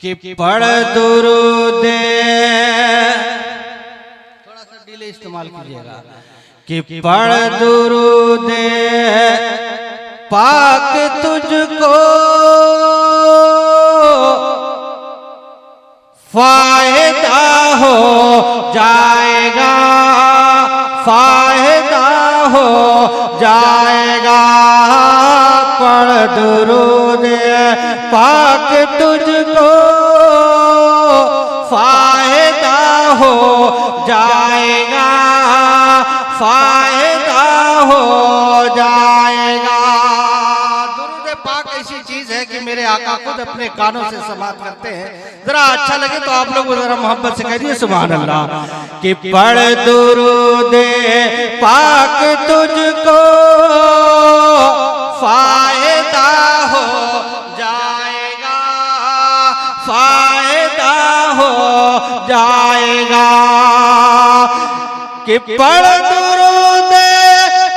कि पढ़ दुरूद, थोड़ा सा डिले इस्तेमाल कीजिएगा, कि पढ़ दुरूद पाक तुझको फायदा हो जाएगा, फायदा हो जाएगा। पढ़ दुरूद पाक तुझको फायदा हो जाएगा, फायदा हो जाएगा। दुरूद पाक ऐसी चीज है कि मेरे आका खुद अपने कानों से समाप्त करते हैं। जरा अच्छा लगे तो आप लोग जरा मोहब्बत से कह दिए सुभान अल्लाह। कि पढ़ दुरूद पाक तुझको फायदा हो जाएगा, फायदा हो जाएगा। कि पढ़ दुरूद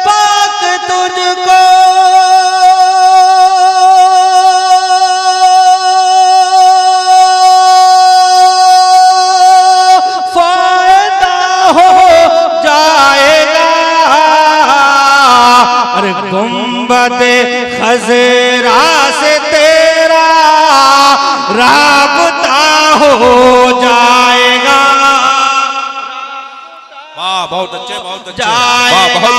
पाक तुझको फायदा हो जाएगा। अरे गुंबद खजरा से तेरा राबता हो जाएगा। वाह, बहुत अच्छे, बहुत अच्छे, जाएगा।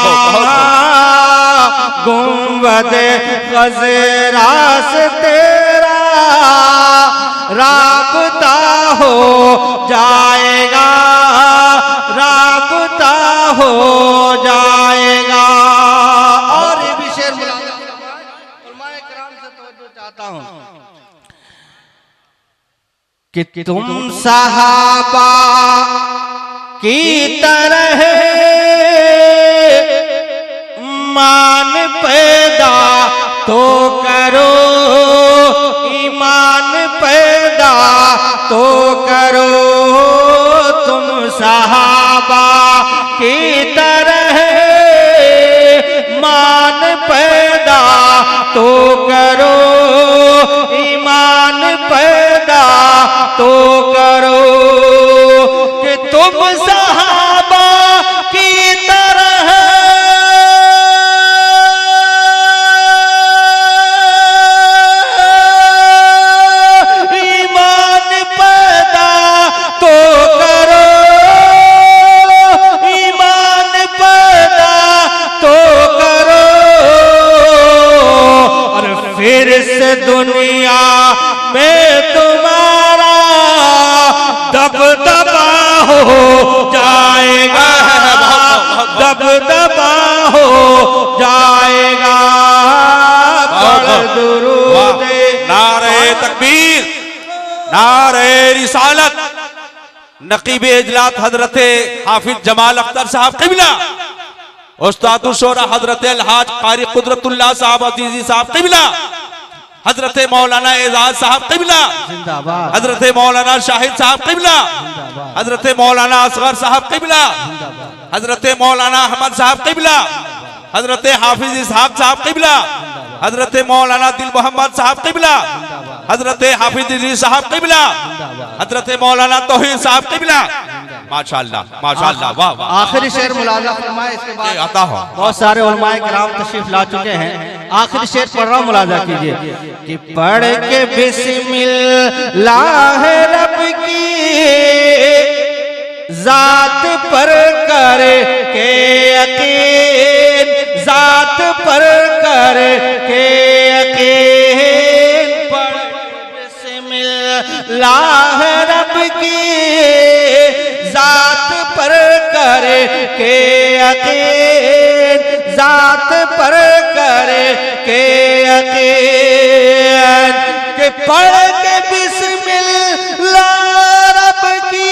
गुंबद खजरा से तेरा राबता हो जाएगा, राबता हो जाएगा। और ये भी शेर उलमाए किराम से तवज्जो चाहता हूं कि तुम सहाबा की तरह ईमान पैदा तो करो, ईमान पैदा तो करो। तुम सहाबा की तरह ईमान पैदा तो करो, ईमान पैदा तो करो। कि तुम सहाबा की तरह ईमान पैदा तो करो, ईमान पैदा तो करो। और फिर से दुनिया में तुम्हारा दबदबा हो जाएगा, दबदबा हो जाएगा। पढ़ दुरूद। नारे तकबीर, नारे रिसालत। नकीब इजलात हजरत हाफिज जमाल अख्तर साहब क़िबला, उस्तादुल शोरा हजरत अलहाज कारी कुदरतुल्लाह साहब अजीजी साहब क़िबला, हजरत मौलाना एजाज साहब क़िबला, हजरत मौलाना शाहिद साहब क़िबला, हजरत मौलाना असगर साहब क़िबला, हजरत मौलाना अहमद साहब क़िबला, हजरत हाफिज इसहाक साहब क़िबला, हजरत मौलाना दिल मोहम्मद साहब क़िबला, हजरत हाफिज इदरीस साहब क़िबला, हजरत मौलाना तौहीद साहब क़िबला। माशाअल्लाह, माशाअल्लाह, वाह वाह। आखिरी शेर मुलाजा फरमाए, इसके बाद आता हो। बहुत सारे उलमाए किराम तशरीफ ला चुके हैं। आखिरी शेर पढ़ रहा हूं, मुलाजा कीजिए। कि पढ़ के बिस्मिल्लाह रब की जात पर कर के यकीन, जात पर कर के यकीन। पढ़ के बिस्मिल्लाह रब की जात पर कर के यकीन, जात पर कर के यकीन। के पढ़ के बिस्मिल्लाह रब की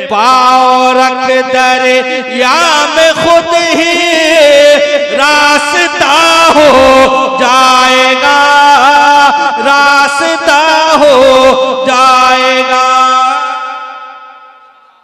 पाँव रख दरिया में खुद ही रास्ता